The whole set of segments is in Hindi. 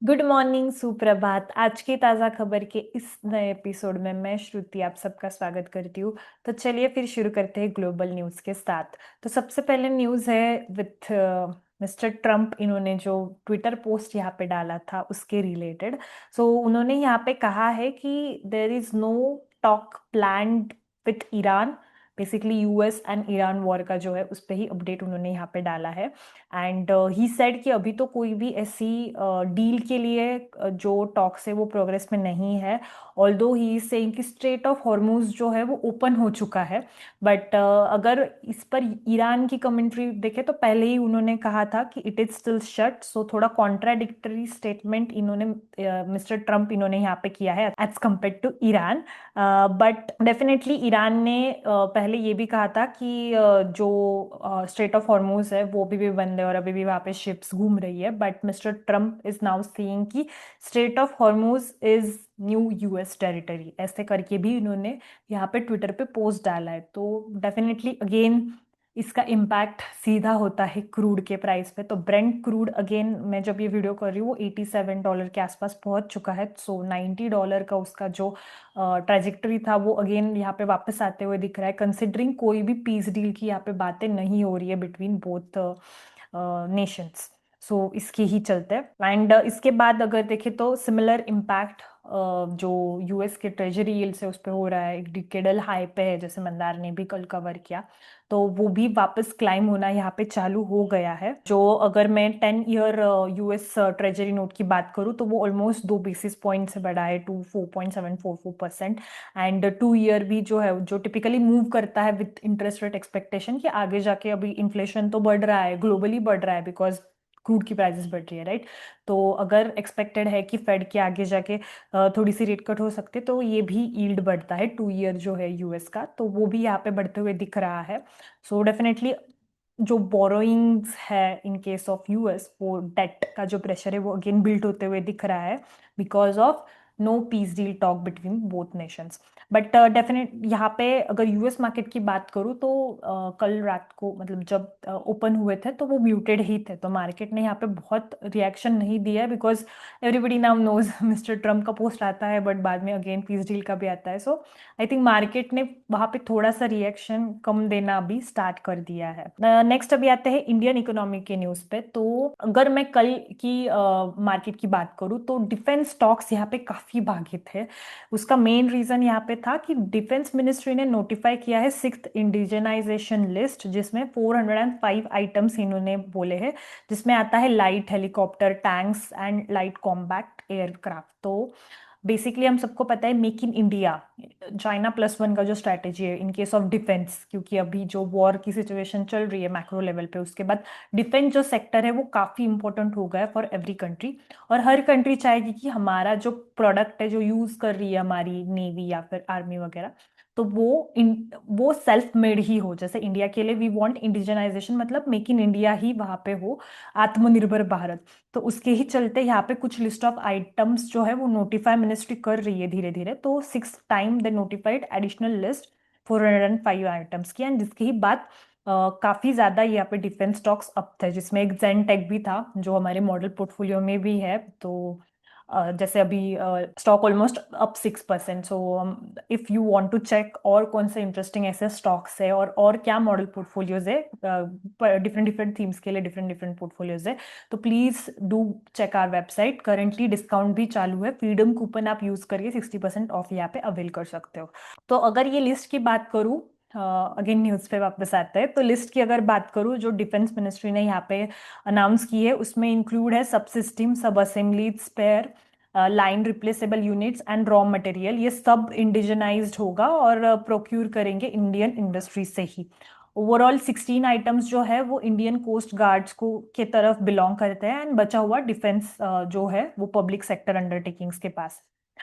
गुड मॉर्निंग, सुप्रभात। आज की ताज़ा खबर के इस नए एपिसोड में मैं श्रुति आप सबका स्वागत करती हूँ। तो चलिए फिर शुरू करते हैं ग्लोबल न्यूज़ के साथ। तो सबसे पहले न्यूज़ है विथ मिस्टर ट्रम्प। इन्होंने जो ट्विटर पोस्ट यहाँ पे डाला था उसके रिलेटेड। सो उन्होंने यहाँ पे कहा है कि there is no talk planned with Iran. Basically US and Iran war का जो है उस पर ही अपडेट उन्होंने यहाँ पे डाला है। एंड ही सेड कि अभी तो कोई भी ऐसी डील के लिए जो टॉक्स है वो प्रोग्रेस में नहीं है। ऑल्दो ही इज सेइंग कि स्ट्रेट ऑफ हॉर्मूज जो है वो ओपन हो चुका है। बट अगर इस पर ईरान की कमेंट्री देखे तो पहले ही उन्होंने कहा था कि it is still shut. So थोड़ा कॉन्ट्राडिक्टरी स्टेटमेंट इन्होंने मिस्टर ट्रम्प इन्होंने यहाँ पे किया है as compare to Iran. But definitely Iran ने पहले ये भी कहा था कि जो स्ट्रेट ऑफ हॉर्मूज है वो भी बंद है और अभी भी वहाँ पे शिप्स घूम रही है। But mister Trump is now saying कि strait of Hormuz is new US territory, ऐसे करके भी इन्होंने यहाँ पे ट्विटर पे पोस्ट डाला है। तो डेफिनेटली अगेन इसका इम्पैक्ट सीधा होता है क्रूड के प्राइस पे। तो ब्रेंट क्रूड अगेन मैं जब ये वीडियो कर रही हूँ $87 के आसपास पहुंच चुका है। सो $90 का उसका जो ट्रेजेक्टरी था वो अगेन यहाँ पे वापस आते हुए दिख रहा है, कंसिडरिंग कोई भी पीस डील की यहाँ पे बातें नहीं हो रही है बिटवीन बोथ नेशंस। सो इसके ही चलते एंड इसके बाद अगर देखें तो सिमिलर इम्पैक्ट जो यूएस के ट्रेजरी यील्ड से उस पर हो रहा है, एक डिकेडल हाई पे है जैसे मंदार ने भी कल कवर किया। तो वो भी वापस क्लाइम होना यहाँ पे चालू हो गया है। जो अगर मैं 10 ईयर यूएस ट्रेजरी नोट की बात करूँ तो वो ऑलमोस्ट 2 बेसिस पॉइंट से बढ़ा है टू 4.744%। एंड 2 ईयर भी जो है जो टिपिकली मूव करता है विथ इंटरेस्ट रेट एक्सपेक्टेशन कि आगे जाके अभी इन्फ्लेशन तो बढ़ रहा है, ग्लोबली बढ़ रहा है बिकॉज क्रूड की प्राइसेस बढ़ रही है, राइट। तो अगर एक्सपेक्टेड है कि फेड के आगे जाके थोड़ी सी रेट कट हो सकती है तो ये भी यील्ड बढ़ता है 2 ईयर जो है यूएस का, तो वो भी यहाँ पे बढ़ते हुए दिख रहा है। सो डेफिनेटली जो बोरोइंग्स है इन केस ऑफ यूएस, वो डेट का जो प्रेशर है वो अगेन बिल्ड होते हुए दिख रहा है because of no peace deal talk between both nations. But definite यहाँ पे अगर यूएस मार्केट की बात करूँ तो कल रात को मतलब जब ओपन हुए थे तो वो म्यूटेड ही थे। तो मार्केट ने यहाँ पे बहुत रिएक्शन नहीं दिया है because everybody now knows Mister Trump का पोस्ट आता है बट बाद में अगेन पीस डील का भी आता है। सो आई थिंक मार्केट ने वहां पे थोड़ा सा रिएक्शन कम देना अभी स्टार्ट कर दिया है। नेक्स्ट अभी आते हैं इंडियन इकोनॉमी के न्यूज पे। तो अगर मैं कल की मार्केट की बात करूँ तो डिफेंस स्टॉक्स यहाँ पे काफी भागे थे। उसका मेन रीजन यहाँ पे था कि डिफेंस मिनिस्ट्री ने नोटिफाई किया है 6th इंडिजनाइजेशन लिस्ट, जिसमें 405 आइटम्स इन्होंने बोले हैं, जिसमें आता है light helicopter, tanks and light combat aircraft. तो बेसिकली हम सबको पता है make in India China plus one का जो स्ट्रैटेजी है इन केस ऑफ डिफेंस, क्योंकि अभी जो वॉर की सिचुएशन चल रही है मैक्रो लेवल पे, उसके बाद डिफेंस जो सेक्टर है वो काफी इंपॉर्टेंट हो गया है फॉर एवरी कंट्री। और हर कंट्री चाहेगी कि हमारा जो प्रोडक्ट है जो यूज कर रही है हमारी नेवी या फिर आर्मी वगैरह, तो वो सेल्फ मेड ही हो। जैसे इंडिया के लिए वी वांट इंडिजनाइजेशन, मतलब मेक इन इंडिया ही वहां पे हो, आत्मनिर्भर भारत। तो उसके ही चलते यहाँ पे कुछ लिस्ट ऑफ आइटम्स जो है वो नोटिफाई मिनिस्ट्री कर रही है धीरे धीरे। तो 6th टाइम दे नोटिफाइड एडिशनल लिस्ट 405 आइटम्स की, एंड जिसकी ही बात काफी ज्यादा यहाँ पे डिफेंस स्टॉक्स अप थे, जिसमें एक जेनटेक भी था जो हमारे मॉडल पोर्टफोलियो में भी है। तो जैसे अभी stock almost up 6%। So if you want to check और कौन से इंटरेस्टिंग ऐसे स्टॉक्स है और क्या मॉडल पोर्टफोलियोज है, डिफरेंट डिफरेंट थीम्स के लिए डिफरेंट डिफरेंट पोर्टफोलियोज है, तो please do check our website. Currently discount भी चालू है, फ्रीडम कूपन आप यूज करके 60% ऑफ यहाँ पे अवेल कर सकते हो। तो अगर ये लिस्ट की बात करूँ, अगेन न्यूज पे वापस आते हैं, तो लिस्ट की अगर बात करूँ जो डिफेंस मिनिस्ट्री ने यहाँ पे अनाउंस की है उसमें इंक्लूड है subsystem, subassemblies, spare, line replaceable units and raw material. ये सब इंडिजनाइज्ड होगा और प्रोक्यूर करेंगे इंडियन इंडस्ट्री से ही। ओवरऑल 16 आइटम्स जो है वो इंडियन कोस्ट गार्ड्स को के तरफ बिलोंग करते हैं, एंड बचा हुआ डिफेंस जो है वो पब्लिक सेक्टर अंडरटेकिंग्स के पास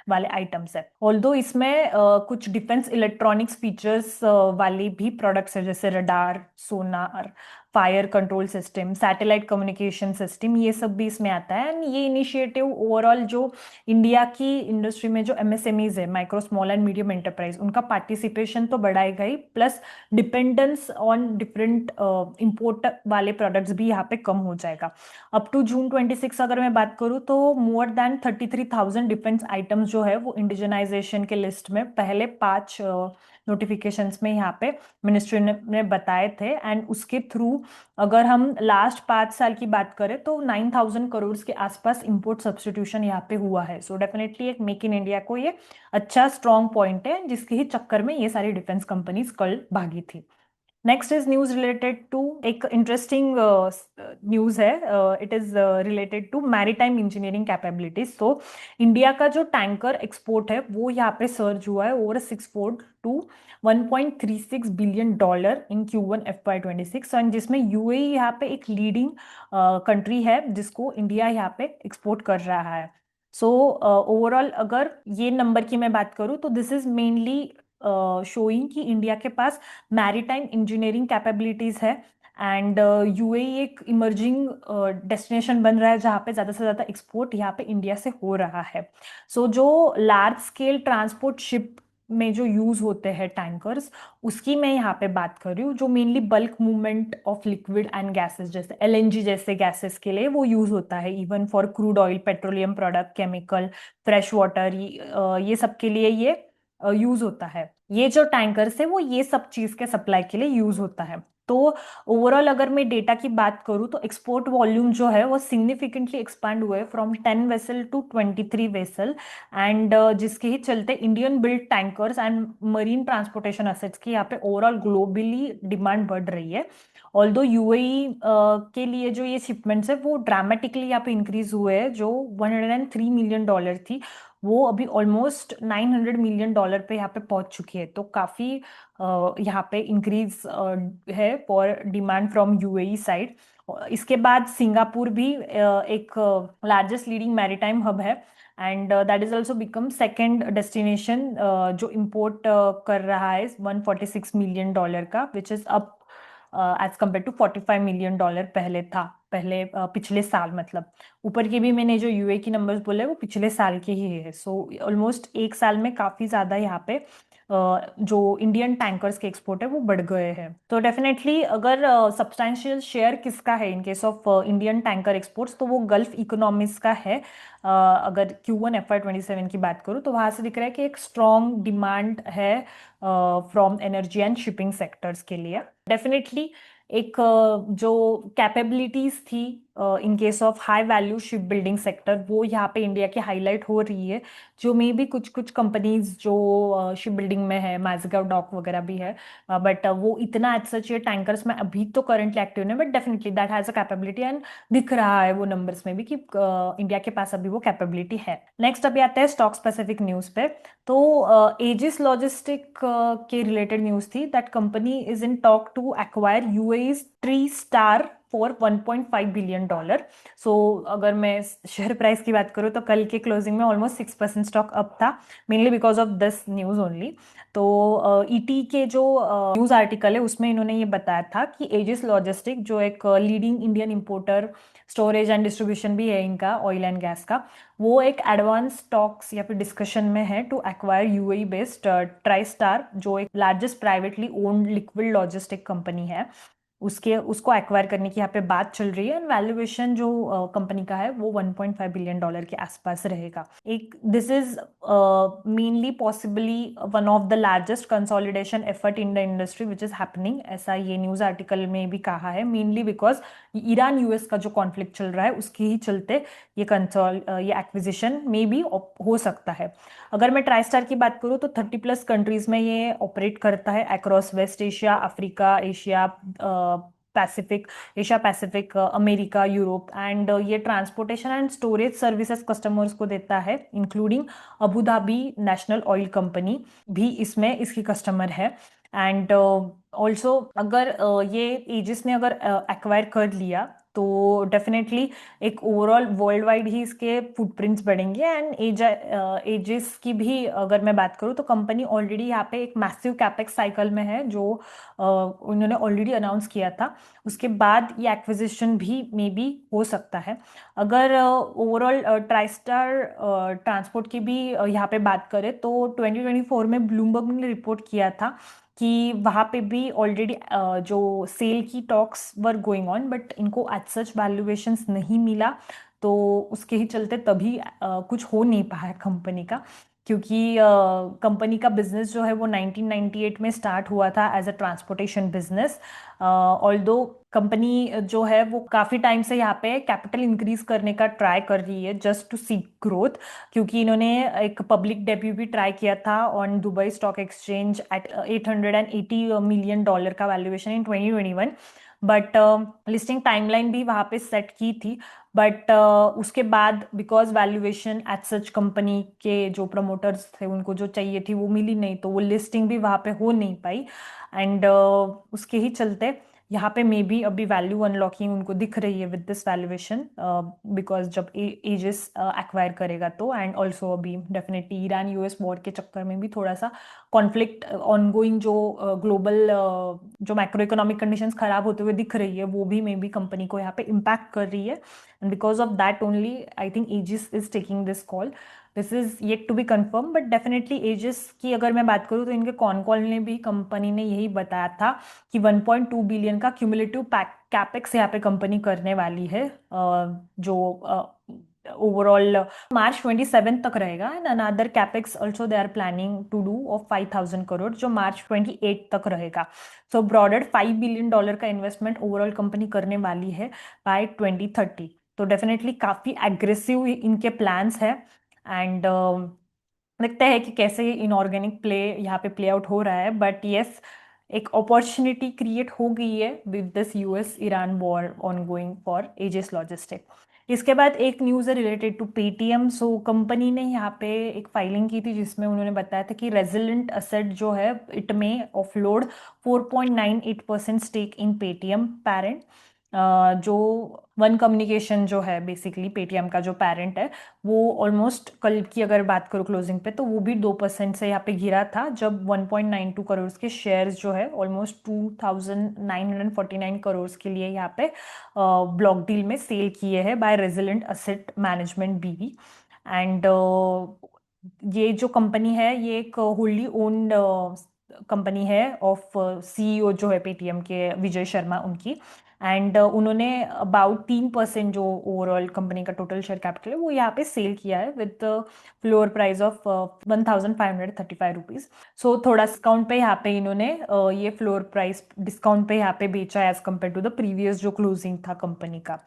वाले आइटम्स है। ऑल्दो इसमें कुछ डिफेंस इलेक्ट्रॉनिक्स फीचर्स वाले भी प्रोडक्ट्स है, जैसे radar, sonar, fire control system, satellite communication system, ये सब भी इसमें आता है। एंड ये इनिशिएटिव ओवरऑल जो इंडिया की इंडस्ट्री में जो एमएसएमईज है, micro small and medium enterprise, उनका पार्टिसिपेशन तो बढ़ाएगा ही, plus dependence on different import वाले प्रोडक्ट्स भी यहाँ पे कम हो जाएगा। अप टू जून 26 अगर मैं बात करूँ तो मोर देन 33,000 डिफेंस आइटम्स जो है वो इंडिजनाइजेशन के लिस्ट में पहले 5 नोटिफिकेशंस में यहाँ पे मिनिस्ट्री ने बताए थे। एंड उसके थ्रू अगर हम लास्ट 5 साल की बात करें तो 9,000 करोड़ के आसपास इंपोर्ट सब्सटीट्यूशन यहाँ पे हुआ है। सो डेफिनेटली एक मेक इन इंडिया को ये अच्छा स्ट्रॉन्ग पॉइंट है, जिसके ही चक्कर में ये सारी डिफेंस कंपनीज कल भागी थी। Next is news related to एक इंटरेस्टिंग न्यूज है। It is related to maritime engineering capabilities. तो इंडिया का जो टैंकर एक्सपोर्ट है वो यहाँ पे सर्ज हुआ है over 6 fold to $1.36 billion in Q1 FY26, and जिसमें यूएई यहाँ पे एक लीडिंग कंट्री है जिसको इंडिया यहाँ पे एक्सपोर्ट कर रहा है। सो ओवरऑल अगर ये नंबर की मैं बात करूँ तो दिस इज मेनली शोइंग कि इंडिया के पास मैरीटाइम इंजीनियरिंग कैपेबिलिटीज है। एंड यूएई एक इमर्जिंग डेस्टिनेशन बन रहा है जहाँ पे ज़्यादा से ज़्यादा एक्सपोर्ट यहाँ पे इंडिया से हो रहा है। सो जो लार्ज स्केल ट्रांसपोर्ट शिप में जो यूज होते हैं टैंकर्स, उसकी मैं यहाँ पे बात कर रही हूँ, जो mainly bulk movement of liquid and gases जैसे एलएनजी जैसे गैसेस के लिए वो यूज होता है। Even for crude oil, petroleum product, chemical, fresh water, ये सब के लिए ये यूज होता है। ये जो टैंकर्स है वो ये सब चीज के सप्लाई के लिए यूज होता है। तो ओवरऑल अगर मैं डेटा की बात करूं तो एक्सपोर्ट वॉल्यूम जो है वो सिग्निफिकेंटली एक्सपांड हुए from 10 vessel to 23 vessel. And जिसके ही चलते Indian build tankers and marine transportation assets की यहाँ पे ओवरऑल ग्लोबली डिमांड बढ़ रही है। ऑल्दो यूएई के लिए जो ये शिपमेंट्स है वो ड्रामेटिकली यहाँ पे इंक्रीज हुए हैं। जो $103 मिलियन थी वो अभी ऑलमोस्ट $900 मिलियन पे यहाँ पे पहुंच चुकी है। तो काफी यहाँ पे इंक्रीज है for demand from UAE side. इसके बाद सिंगापुर भी एक लार्जेस्ट लीडिंग मैरीटाइम हब है, and that is also become second destination जो इंपोर्ट कर रहा है $146 मिलियन का, which is up as compare to $45 million पहले था, पहले पिछले साल। मतलब ऊपर के भी मैंने जो यूए की नंबर्स बोले वो पिछले साल के ही है। सो ऑलमोस्ट एक साल में काफी ज्यादा यहाँ पे जो इंडियन टैंकर्स के एक्सपोर्ट है वो बढ़ गए हैं। तो डेफिनेटली अगर सब्सटैंशियल शेयर किसका है in case of Indian tanker exports तो वो गल्फ इकोनॉमीज का है। अगर Q1 FY27 की बात करूँ तो वहां से दिख रहा है कि एक स्ट्रॉन्ग डिमांड है from energy and shipping sectors के लिए। डेफिनेटली एक जो कैपेबिलिटीज थी इन case of high value ship building sector वो यहाँ पे इंडिया की हाईलाइट हो रही है। जो मे भी कुछ कुछ कंपनीज जो शिप बिल्डिंग में है, मैज़गाव डॉक वगैरह भी है, बट वो इतना एज सच ये टैंकर्स में अभी तो करंटली एक्टिव नहीं, but definitely that has a capability and दिख रहा है वो नंबर्स में भी कि इंडिया के पास अभी वो कैपेबिलिटी है। नेक्स्ट अभी आता है स्टॉक स्पेसिफिक न्यूज पे। तो एजिस लॉजिस्टिक के रिलेटेड न्यूज थी that company is in talk to acquire UAE's Tristar for $1.5 billion. So अगर मैं शेयर प्राइस की बात करूँ तो कल के क्लोजिंग में ऑलमोस्ट 6% स्टॉक अप था, mainly because of this news only. तो ईटी के जो न्यूज आर्टिकल है उसमें इन्होंने ये बताया था कि एजिस लॉजिस्टिक जो एक leading Indian importer, storage and distribution भी है इनका ऑयल एंड गैस का, वो एक एडवांस टॉक्स या फिर डिस्कशन में है to acquire UAE based Tri Star, जो एक largest privately owned liquid logistic company है। उसको एक्वायर करने की यहाँ पे बात चल रही है। एंड वैल्यूएशन जो कंपनी का है वो $1.5 बिलियन के आसपास रहेगा। एक this is mainly possibly one of the largest consolidation effort in the industry which is happening, ऐसा ये न्यूज आर्टिकल में भी कहा है। मेनली बिकॉज ईरान यूएस का जो कॉन्फ्लिक्ट चल रहा है उसके ही चलते ये एक्विजिशन में भी हो सकता है। अगर मैं ट्राइस्टार की बात करूँ तो 30+ कंट्रीज में ये ऑपरेट करता है across West Asia, Africa, Asia Pacific, Asia Pacific, America, Europe. And ये transportation and storage services customers को देता है, including Abu Dhabi national oil company भी इसमें इसकी कस्टमर है। एंड ऑल्सो अगर ये एजिस ने अगर एक्वायर कर लिया तो डेफिनेटली एक ओवरऑल वर्ल्ड वाइड ही इसके फुटप्रिंट्स बढ़ेंगे। एंड एजिस की भी अगर मैं बात करूँ तो कंपनी ऑलरेडी यहाँ पे एक मैसिव कैपेक्स साइकिल में है, जो उन्होंने ऑलरेडी अनाउंस किया था। उसके बाद ये एक्विजिशन भी मे बी हो सकता है। अगर ओवरऑल ट्राइस्टार ट्रांसपोर्ट की भी यहाँ पे बात करें तो 2024 में ब्लूमबर्ग ने रिपोर्ट किया था कि वहाँ पे भी ऑलरेडी जो सेल की talks were going on, but इनको एज सच वैल्यूएशंस नहीं मिला। तो उसके ही चलते तभी कुछ हो नहीं पाया कंपनी का, क्योंकि कंपनी का बिजनेस जो है वो 1998 में स्टार्ट हुआ था as a transportation business. Although company जो है वो काफ़ी टाइम से यहाँ पे कैपिटल इंक्रीज करने का ट्राई कर रही है जस्ट टू सी ग्रोथ, क्योंकि इन्होंने एक पब्लिक डेब्यू भी ट्राई किया था on Dubai stock exchange at $880 million का valuation in 2021। But listing timeline भी वहाँ पे सेट की थी। बट उसके बाद because valuation at such company के जो प्रमोटर्स थे उनको जो चाहिए थी वो मिली नहीं, तो वो लिस्टिंग भी वहाँ पे हो नहीं पाई। एंड उसके ही चलते यहाँ पे मे बी अभी वैल्यू अनलॉकिंग उनको दिख रही है विद दिस वैल्यूएशन, बिकॉज जब एजिस एक्वायर करेगा तो। एंड ऑल्सो अभी डेफिनेटली ईरान यूएस वॉर के चक्कर में भी थोड़ा सा कॉन्फ्लिक्ट ऑनगोइंग, जो ग्लोबल जो मैक्रो इकोनॉमिक कंडीशंस खराब होते हुए दिख रही है वो भी मे बी कंपनी को यहाँ पे इम्पैक्ट कर रही है। And because of that only I think Aegis is taking this call. This is yet to be confirm, but definitely Aegis की अगर मैं बात करूँ तो इनके कॉन कॉल ने भी कंपनी ने यही बताया था कि 1.2 बिलियन का क्यूमुलेटिव कैपेक्स यहाँ पे कंपनी करने वाली है, जो ओवरऑल मार्च 27 तक रहेगा। And another capex also they are planning to do of 5,000 crore, जो मार्च 28 तक रहेगा। सो ब्रॉडर $5 बिलियन का इन्वेस्टमेंट ओवरऑल कंपनी करने वाली है बाय 2030। तो डेफिनेटली काफी एग्रेसिव इनके प्लान्स है। एंड लगता है कि कैसे इनऑर्गेनिक प्ले यहाँ पे प्ले आउट हो रहा है। बट यस, एक अपॉर्चुनिटी क्रिएट हो गई है with this US Iran war on going for Aegis logistic. इसके बाद एक न्यूज़ है related to Paytm. So company ने यहाँ पे एक फाइलिंग की थी जिसमें उन्होंने बताया था कि रेजिलेंट असेट जो है इट में offload 4.98% stake in Paytm parent. जो वन कम्युनिकेशन जो है बेसिकली पेटीएम का जो पेरेंट है, वो ऑलमोस्ट कल की अगर बात करूँ क्लोजिंग पे तो वो भी 2% से यहाँ पे गिरा था, जब 1.92 करोड़ के शेयर्स जो है ऑलमोस्ट 2,949 करोड़ के लिए यहाँ पे ब्लॉक डील में सेल किए हैं बाय रेजिलेंट असेट मैनेजमेंट बीवी। एंड ये जो कंपनी है ये एक होल्ली ओन्ड कंपनी है ऑफ सीईओ जो है पेटीएम के विजय शर्मा उनकी। एंड उन्होंने अबाउट 3% जो ओवरऑल कंपनी का टोटल शेयर कैपिटल है वो यहाँ पे सेल किया है with floor price of 1,535 rupees. सो थोड़ा डिस्काउंट पे यहाँ पे इन्होंने ये फ्लोर प्राइस डिस्काउंट पे यहाँ पे बेचा as compare to the previous जो क्लोजिंग था कंपनी का।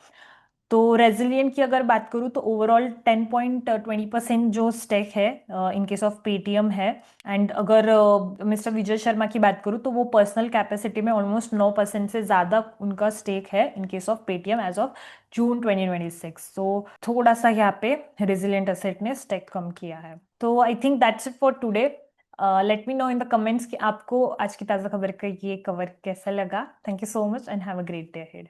तो रेजिलियंट की अगर बात करूँ तो ओवरऑल 10.20% जो स्टेक है इन केस ऑफ पेटीएम है। एंड अगर मिस्टर विजय शर्मा की बात करूँ तो वो पर्सनल कैपेसिटी में ऑलमोस्ट 9% से ज़्यादा उनका स्टेक है in case of Paytm as of June 2026। तो थोड़ा सा यहाँ पे रेजिलियंट असेट ने स्टेक कम किया है। तो I think that's it for today. Let me know in the comments कि आपको आज की ताज़ा खबर का ये कवर कैसा लगा। Thank you so much and have a great day ahead.